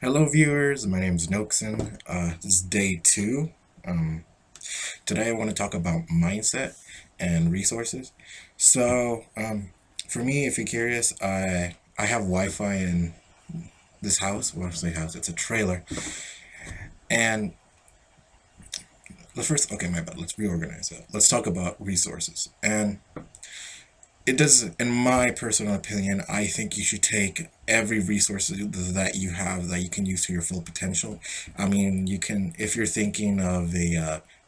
Hello, viewers. My name is Noxon. This is day two. Um, Today, I want to talk about mindset and resources. For me, if you're curious, I have Wi-Fi in this house. Well, I say house. It's a trailer. And okay, my bad. Let's reorganize it. Let's talk about resources. And it does, in my personal opinion, I think you should take every resource that you have that you can use to your full potential. I mean, you can, if you're thinking of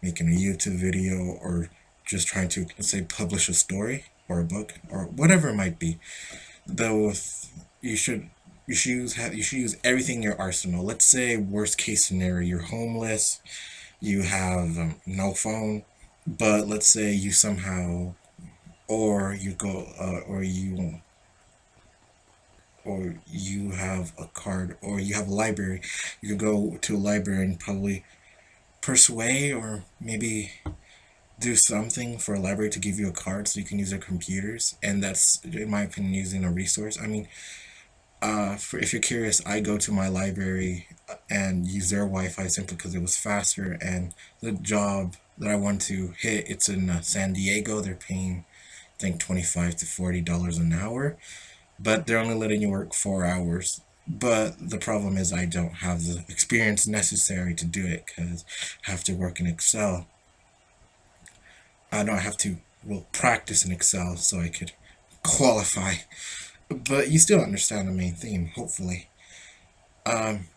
making a YouTube video or just trying to, let's say, publish a story or a book or whatever it might be, those you should you should use everything in your arsenal. Let's say worst case scenario, you're homeless, you have no phone, but let's say you somehow or you go or you have a card or you have a library. You can go to a library and probably persuade or maybe do something for a library to give you a card so you can use their computers, and that's, in my opinion, using a resource. I mean, if you're curious, I go to my library and use their Wi-Fi simply because it was faster, and the job that I want to hit, it's in San Diego. They're paying, I think, $25 to $40 an hour, but they're only letting you work 4 hours. But the problem is I don't have the experience necessary to do it because I have to work in Excel. I don't have to, well, practice in Excel so I could qualify. But you still understand the main theme, hopefully. Um,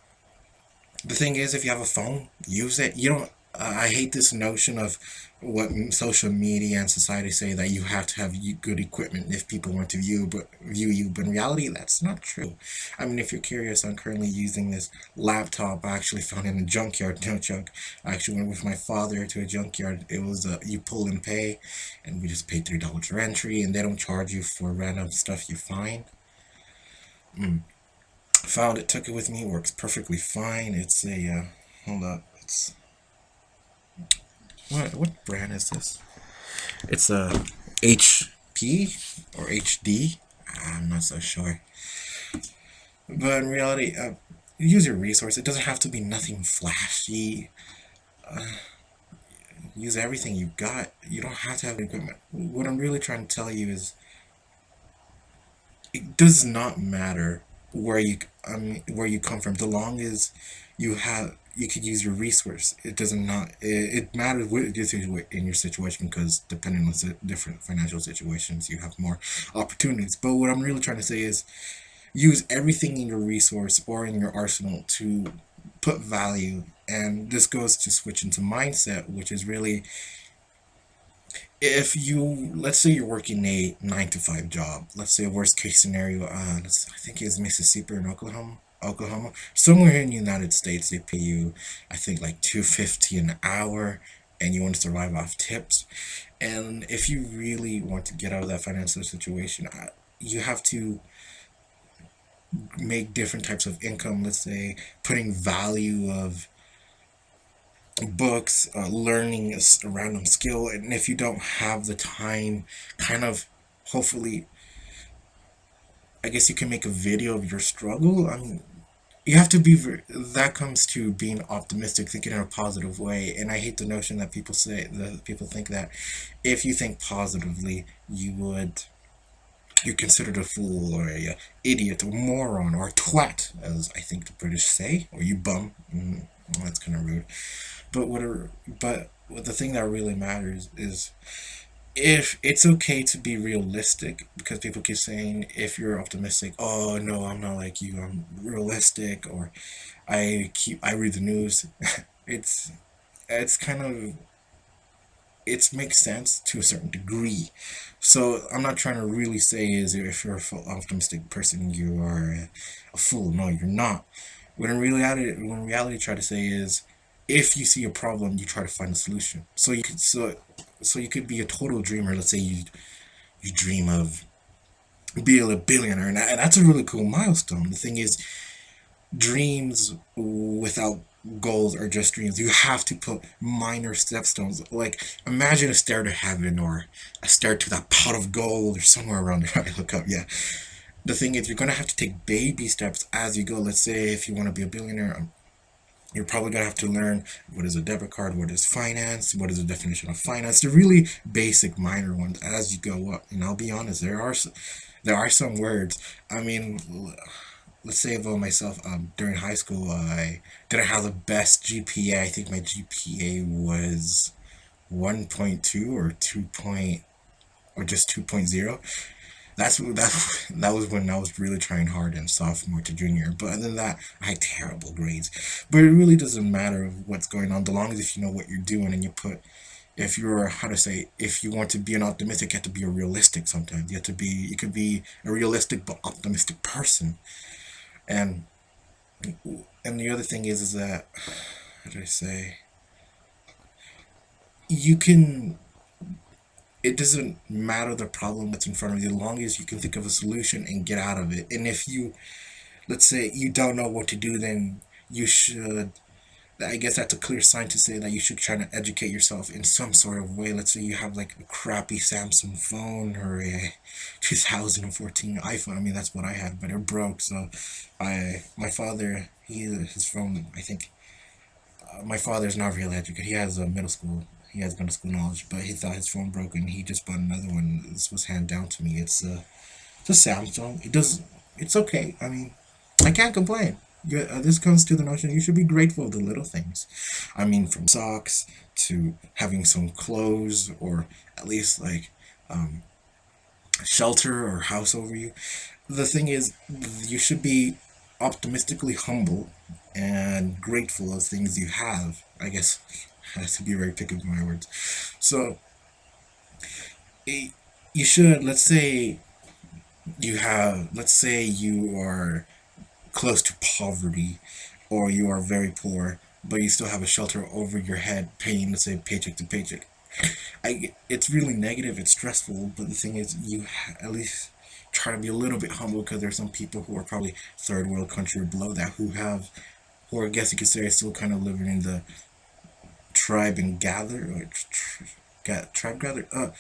the thing is, if you have a phone, use it. You don't. I hate this notion of what social media and society say that you have to have good equipment if people want to view you. But in reality, that's not true. I mean, if you're curious, I'm currently using this laptop I actually found in a junkyard. No joke. I actually went with my father to a junkyard. It was you pull and pay, and we just paid $3 for entry, and they don't charge you for random stuff you find. Found it, took it with me, works perfectly fine. It's a hold up, it's what brand is this? It's a HP or HD. I'm not so sure. But in reality, use your resource. It doesn't have to be nothing flashy. Use everything you got. You don't have to have equipment. What I'm really trying to tell you is it does not matter where you where you come from, the long as you could use your resource. It doesn't not it matters what it is in your situation, because depending on different financial situations you have more opportunities. But what I'm really trying to say is use everything in your resource or in your arsenal to put value. And this goes to switch into mindset, which is really, if you, let's say you're working a 9 to 5 job, let's say worst case scenario, I think it's Mississippi or in Oklahoma, somewhere in the United States, they pay you, I think, like 250 an hour, and you want to survive off tips. And if you really want to get out of that financial situation, you have to make different types of income. Let's say putting value of books, learning a random skill, and if you don't have the time, kind of, hopefully, I guess you can make a video of your struggle. I mean, you have to be that comes to being optimistic, thinking in a positive way. And I hate the notion that people think that if you think positively, you're considered a fool or a idiot or moron or a twat, as I think the British say, or you bum. That's kind of rude. But the thing that really matters is, if it's okay to be realistic, because people keep saying, if you're optimistic, oh no, I'm not like you, I'm realistic, or I read the news. it's it's kind of, it makes sense to a certain degree. So I'm not trying to really say is, if you're a full optimistic person, you are a fool. No, you're not. When reality try to say is, if you see a problem, you try to find a solution. So you could be a total dreamer. Let's say you dream of being a billionaire, and that's a really cool milestone. The thing is, dreams without goals are just dreams. You have to put minor stepstones. Like, imagine a stair to heaven or a stair to that pot of gold or somewhere around there. I look up, yeah. the thing is, you're gonna have to take baby steps as you go. Let's say if you want to be a billionaire, you're probably gonna have to learn what is a debit card, what is finance, what is the definition of finance, the really basic minor ones as you go up. And I'll be honest, there are some words. I mean, let's say about myself. During high school, I didn't have the best GPA. I think my GPA was 1.2 or 2 point or just 2.0. That was when I was really trying hard in sophomore to junior. But other than that, I had terrible grades. But it really doesn't matter what's going on, the long as if you know what you're doing and you put. If you're how to say, if you want to be an optimistic, you have to be a realistic. Sometimes you could be a realistic but optimistic person. And the other thing is that, how do I say, you can. It doesn't matter the problem that's in front of you, as long as you can think of a solution and get out of it. And if you, let's say you don't know what to do, then you should, I guess that's a clear sign to say that you should try to educate yourself in some sort of way. Let's say you have like a crappy Samsung phone or a 2014 iPhone. I mean, that's what I had, but it broke. So my father, his phone, I think, my father's not really educated. He has a middle school. He has middle school knowledge, but he thought his phone broke and he just bought another one. This was handed down to me. It's a Samsung. It does. It's okay. I mean, I can't complain. This comes to the notion you should be grateful of the little things. I mean, from socks to having some clothes or at least like shelter or house over you. The thing is, you should be optimistically humble and grateful of things you have. I guess I have to be very picky with my words. So eh, you should, let's say you are close to poverty or you are very poor, but you still have a shelter over your head, paying, let's say, paycheck to paycheck. It's really negative. It's stressful, but the thing is, at least try to be a little bit humble because there's some people who are probably third world country or below that who I guess you could say are still kind of living in the tribe and gather or tribe gather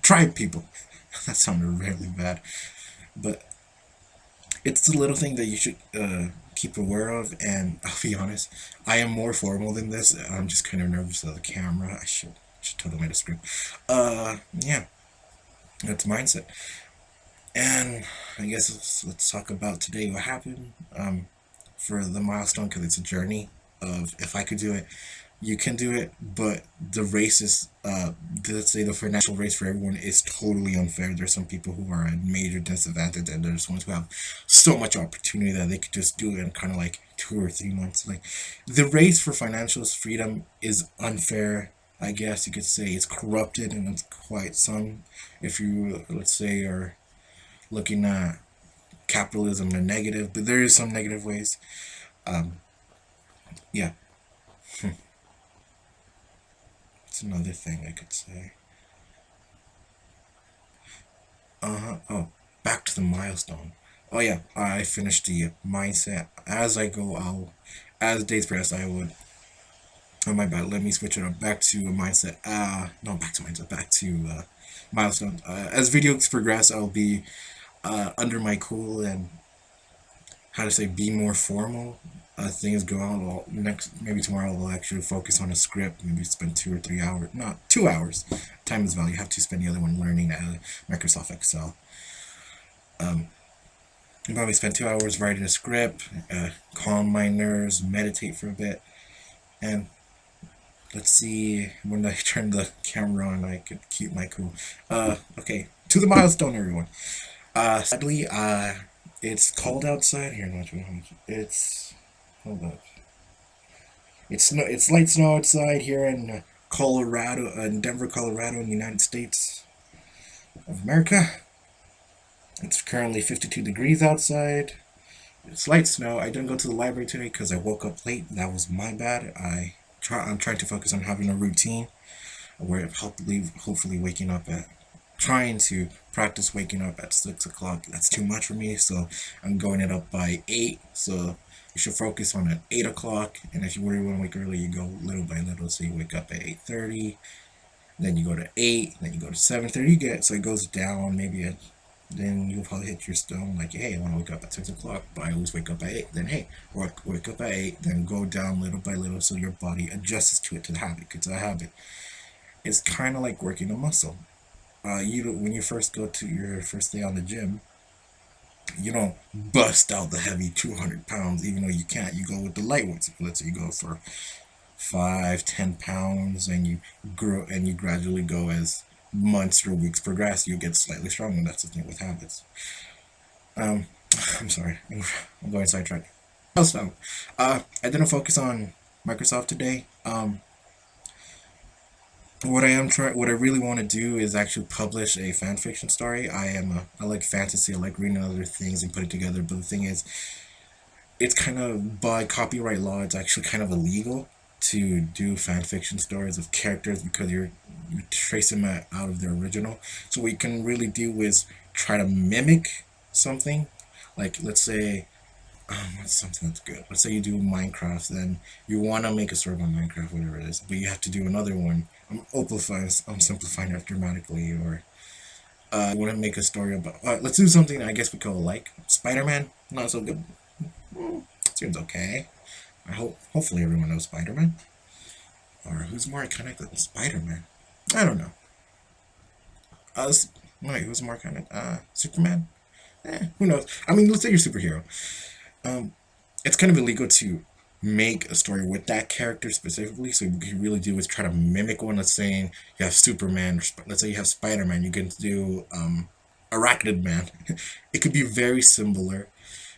tribe people. That sounded really bad, but it's the little thing that you should keep aware of. And I'll be honest, I am more formal than this. I'm just kind of nervous of the camera. I should totally made a script. Yeah, that's mindset. And I guess let's talk about today what happened for the milestone because it's a journey of if I could do it, you can do it. But the race is, let's say the financial race for everyone is totally unfair. There's some people who are at major disadvantage, and there's ones who have so much opportunity that they could just do it in kind of like 2 or 3 months. Like the race for financial freedom is unfair. I guess you could say it's corrupted and it's quite some. If you, let's say, are looking at capitalism in a negative, but there is some negative ways. Um, yeah, it's another thing I could say. Oh, back to the milestone. Oh yeah, I finished the mindset. As I go, as days progress, I would. Oh my bad. Let me switch it up back to a mindset. No, back to mindset. Back to milestone. As videos progress, I'll be under my cool and how to say be more formal. Things go on. Well, next maybe tomorrow I'll actually focus on a script. Maybe spend 2 or 3 hours, not 2 hours. Time is value. You have to spend the other one learning Microsoft Excel. You probably spend 2 hours writing a script, calm my nerves, meditate for a bit, and let's see when I turn the camera on, I could keep my cool. Okay, to the milestone, everyone. Sadly, it's cold outside here. Not it's hold up. It's light snow outside here in Colorado, in Denver, Colorado, in the United States of America. It's currently 52 degrees outside. It's light snow. I didn't go to the library today because I woke up late. That was my bad. I'm trying to focus on having a routine where hopefully waking up at trying to practice waking up at 6 o'clock. That's too much for me, so I'm going it up by 8. So you should focus on at 8 o'clock. And if you really want to wake early, you go little by little. So you wake up at 8:30, then you go to 8, then you go to 7:30. You get so it goes down maybe at then you'll probably hit your stone like, hey, I want to wake up at 6 o'clock, but I always wake up at 8. Then hey, wake up at 8, then go down little by little so your body adjusts to it, to the habit. It's a habit. It's kind of like working a muscle. When you first go to your first day on the gym, you don't bust out the heavy 200 pounds, even though you can't. You go with the light ones. Let's say you go for 5, 10 pounds, and you grow and you gradually go as months or weeks progress. You get slightly stronger. That's the thing with habits. Um, I'm sorry, I'm going sidetracked. Also, I didn't focus on Microsoft today. What I really want to do is actually publish a fan fiction story. I like fantasy. I like reading other things and put it together. But the thing is, it's kind of by copyright law, it's actually kind of illegal to do fan fiction stories of characters because you trace them out of their original. So what you can really do is try to mimic something. Like let's say what's something that's good. Let's say you do Minecraft, then you want to make a story about Minecraft, whatever it is, but you have to do another one. I'm simplifying it dramatically, or you want to make a story about. Let's do something I guess we call like Spider-Man. Not so good. Seems okay. Hopefully everyone knows Spider-Man. Or who's more iconic than Spider-Man? I don't know. Uh, wait, who's more iconic? Superman. Who knows? I mean, let's say you're a superhero. Um, it's kind of illegal to make a story with that character specifically. So what you really do is try to mimic one. Let's say you have Superman. Let's say you have Spider-Man. You can do Arachnid Man. It could be very similar,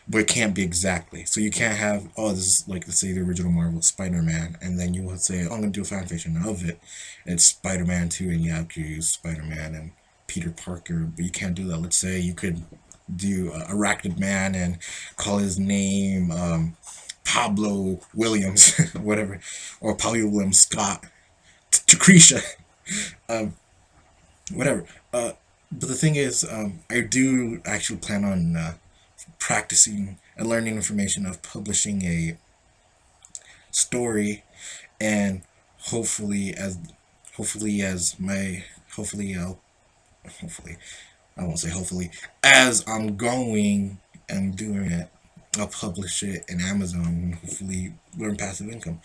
but it can't be exactly. So you can't have, oh, this is like, let's say the original Marvel Spider-Man, and then you would say, oh, I'm gonna do a fan fiction of it. It's Spider-Man 2, and you have to use Spider-Man and Peter Parker, but you can't do that. Let's say you could do Arachnid Man and call his name Pablo Williams, whatever, or Pablo Williams Scott, Lucretia, um, whatever. But the thing is, I do actually plan on practicing and learning information of publishing a story, and hopefully as hopefully as my hopefully I'll hopefully I won't say hopefully as I'm going and doing it, I'll publish it in Amazon and hopefully learn passive income.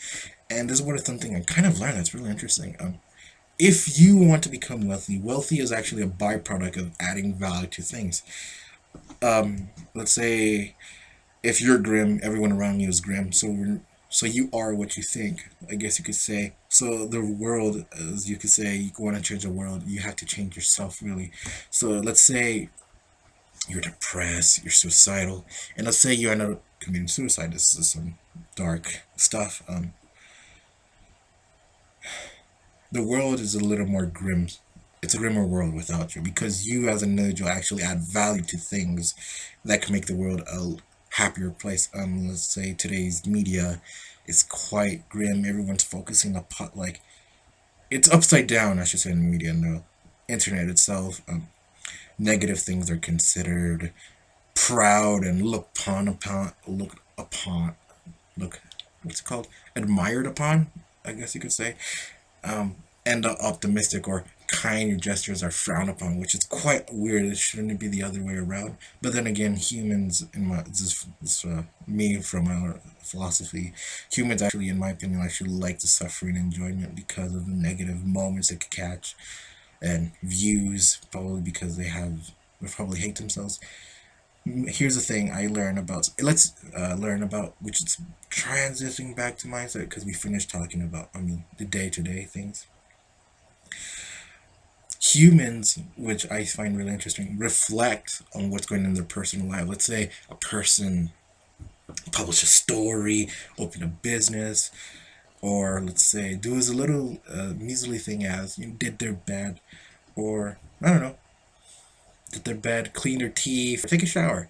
And this is what something I kind of learned that's really interesting. If you want to become wealthy, wealthy is actually a byproduct of adding value to things. Let's say if you're grim, everyone around you is grim. So you are what you think. I guess you could say. So the world, as you could say, you want to change the world. You have to change yourself, really. So let's say you're depressed, you're suicidal, and let's say you end up committing suicide. This is some dark stuff. The world is a little more grim. It's a grimmer world without you because you, as an individual, actually add value to things that can make the world a happier place. Let's say today's media is quite grim. Everyone's focusing upon like it's upside down. I should say in the media and the internet itself. Negative things are considered proud and look what's it called, admired upon, I guess you could say. And optimistic or kind gestures are frowned upon, which is quite weird. It shouldn't be the other way around. But then again, humans, in my this me from our philosophy, humans actually, in my opinion, actually like the suffering and enjoyment because of the negative moments they could catch and views, probably because they probably hate themselves. Here's the thing I learn about. Let's learn about, which is transitioning back to mindset because we finished talking about, I mean, the day to day things. Humans, which I find really interesting, reflect on what's going on in their personal life. Let's say a person publish a story, open a business, or let's say do as a little measly thing as you did their bed, or I don't know, did their bed, clean their teeth, take a shower,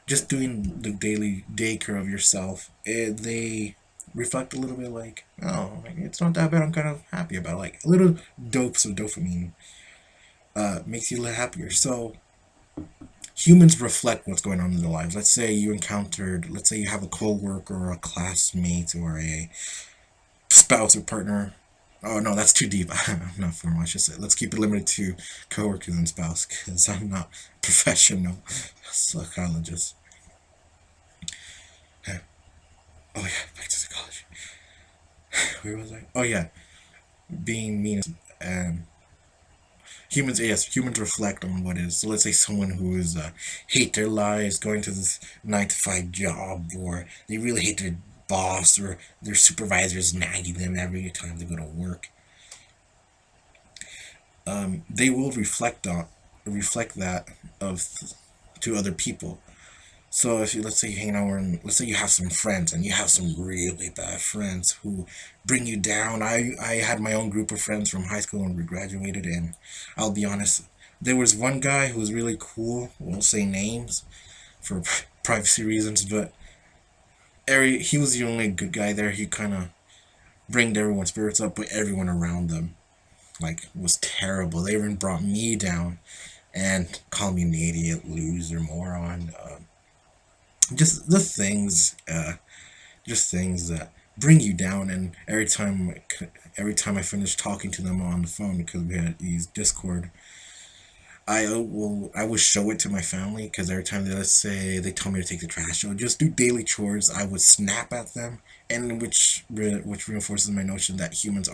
just doing the daily daycare of yourself. They reflect a little bit like, oh, like, it's not that bad. I'm kind of happy about it. Like a little dopes of dopamine makes you a little happier. So humans reflect what's going on in their lives. Let's say you have a coworker or a classmate or a spouse or partner. Oh no, that's too deep. I'm not formal. I should say. Let's keep it limited to coworkers and spouse because I'm not professional psychologist. Yeah. Oh yeah, back to psychology. Where was I? Oh yeah, being mean. Um, humans, yes, humans reflect on what is. So let's say someone who is hate their lives, going to this 9 to 5 job, or they really hate their boss or their supervisors nagging them every time they go to work. They will reflect that of to other people. So if you, let's say you hang out and let's say you have some friends and you have some really bad friends who bring you down. I had my own group of friends from high school when we graduated, and I'll be honest, there was one guy who was really cool. Won't say names for privacy reasons, but he was the only good guy there. He kind of bring everyone's spirits up, but everyone around them like was terrible. They even brought me down and called me an idiot, loser, moron. Just the things, just things that bring you down. And every time I finish talking to them on the phone because we had used Discord, I will show it to my family because every time they, let's say they tell me to take the trash out, just do daily chores, I would snap at them, and which reinforces my notion that humans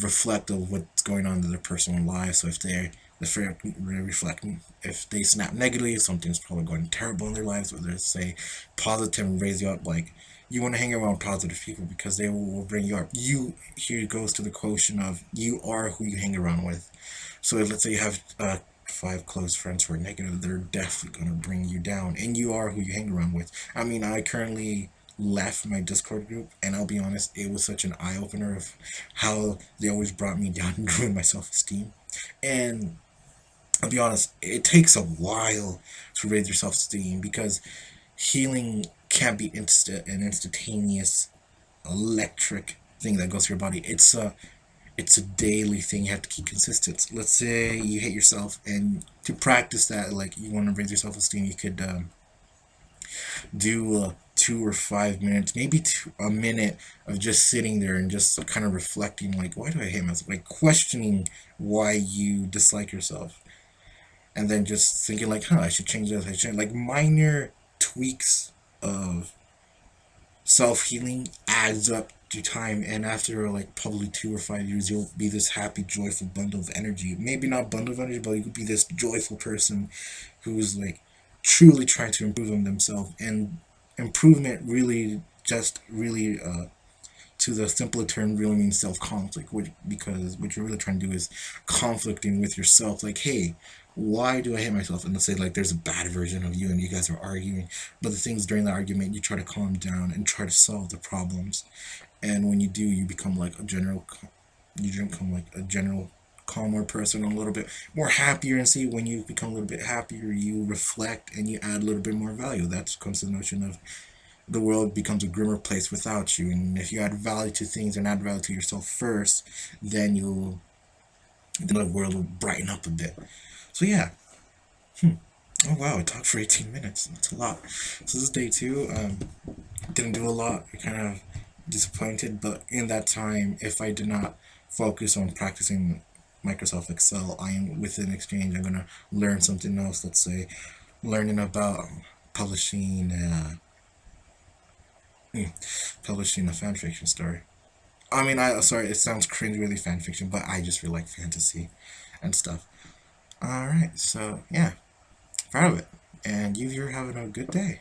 reflect of what's going on in their personal lives. So if they reflect, if they snap negatively, something's probably going terrible in their lives. Whether it's say positive and raise you up, like you want to hang around positive people because they will bring you up. You here goes to the quotient of you are who you hang around with. So let's say you have 5 close friends who are negative, they're definitely gonna bring you down, and you are who you hang around with. I mean, I currently left my Discord group, and I'll be honest, it was such an eye opener of how they always brought me down and ruined my self esteem. And I'll be honest, it takes a while to raise your self esteem because healing can't be an instantaneous electric thing that goes through your body. It's a daily thing. You have to keep consistent. Let's say you hate yourself, and to practice that, like you want to raise your self esteem, you could do 2 or 5 minutes, maybe a minute of just sitting there and just kind of reflecting, like, why do I hate myself? Like questioning why you dislike yourself, and then just thinking like, huh, I should change this. I should like minor tweaks of self healing adds up to time, and after like probably 2 or 5 years, you'll be this happy, joyful bundle of energy. Maybe not bundle of energy, but you could be this joyful person who's like truly trying to improve on themselves. And improvement really just really to the simpler term really means self-conflict, which because what you're really trying to do is conflicting with yourself, like, hey, why do I hate myself? And let's say like there's a bad version of you and you guys are arguing, but the things during the argument you try to calm down and try to solve the problems. And when you do, you become like a general calmer person, a little bit more happier. And see, when you become a little bit happier, you reflect and you add a little bit more value. That comes to the notion of the world becomes a grimmer place without you. And if you add value to things and add value to yourself first, then the world will brighten up a bit. So yeah. Oh wow, I talked for 18 minutes. That's a lot. So this is day two. Didn't do a lot. I kind of disappointed, but in that time, if I did not focus on practicing Microsoft Excel, I am within Exchange. I'm gonna learn something else. Let's say learning about publishing, publishing a fan fiction story. I mean, I sorry, it sounds cringe, really fan fiction, but I just really like fantasy and stuff. All right, so yeah, proud of it, and you're having a good day.